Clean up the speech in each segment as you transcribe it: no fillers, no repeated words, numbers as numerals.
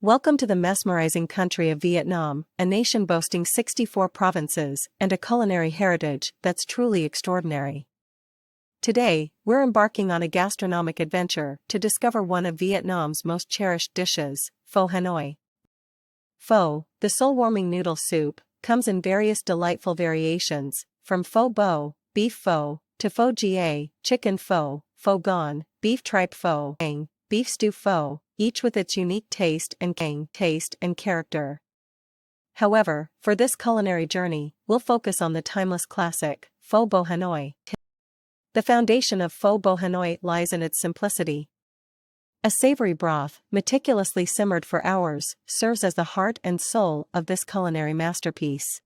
Welcome to the mesmerizing country of Vietnam, a nation boasting 64 provinces and a culinary heritage that's truly extraordinary. Today, we're embarking on a gastronomic adventure to discover one of Vietnam's most cherished dishes, Pho Hanoi. Pho, the soul-warming noodle soup, comes in various delightful variations, from pho bo, beef pho, to pho ga, chicken pho, pho gon, beef tripe pho, beef stew pho, each with its unique taste and character. However, for this culinary journey, we'll focus on the timeless classic, Pho Bo Hanoi. The foundation of Pho Bo Hanoi lies in its simplicity. A savory broth, meticulously simmered for hours, serves as the heart and soul of this culinary masterpiece.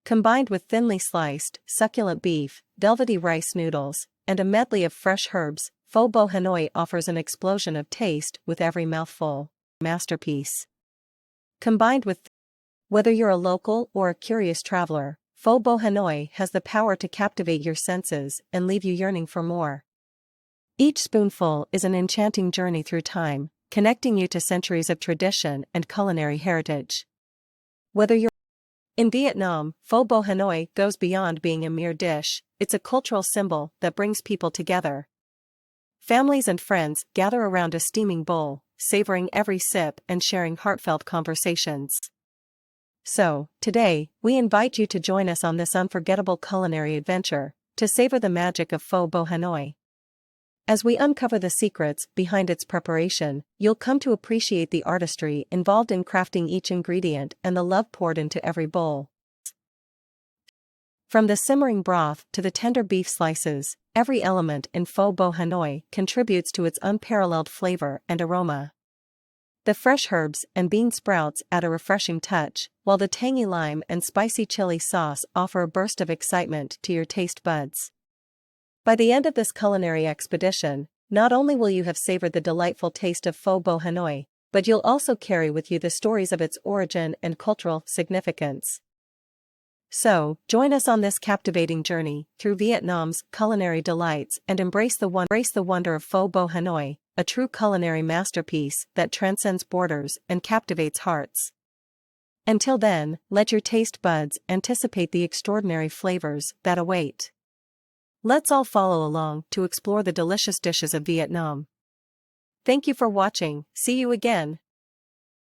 Combined with thinly sliced, succulent beef, velvety rice noodles, and a medley of fresh herbs, Pho Bo Hanoi offers an explosion of taste with every mouthful. Masterpiece. Combined with, whether you're a local or a curious traveler, Pho Bo Hanoi has the power to captivate your senses and leave you yearning for more. Each spoonful is an enchanting journey through time, connecting you to centuries of tradition and culinary heritage. Whether you're in Vietnam, Pho Bo Hanoi goes beyond being a mere dish. It's a cultural symbol that brings people together. Families and friends gather around a steaming bowl, savoring every sip and sharing heartfelt conversations. So, today, we invite you to join us on this unforgettable culinary adventure, to savor the magic of Pho Bo Hanoi. As we uncover the secrets behind its preparation, you'll come to appreciate the artistry involved in crafting each ingredient and the love poured into every bowl. From the simmering broth to the tender beef slices, every element in Pho Bo Hanoi contributes to its unparalleled flavor and aroma. The fresh herbs and bean sprouts add a refreshing touch, while the tangy lime and spicy chili sauce offer a burst of excitement to your taste buds. By the end of this culinary expedition, not only will you have savored the delightful taste of Pho Bo Hanoi, but you'll also carry with you the stories of its origin and cultural significance. So, join us on this captivating journey through Vietnam's culinary delights and embrace the wonder of Pho Bo Hanoi, a true culinary masterpiece that transcends borders and captivates hearts. Until then, let your taste buds anticipate the extraordinary flavors that await. Let's all follow along to explore the delicious dishes of Vietnam. Thank you for watching. See you again.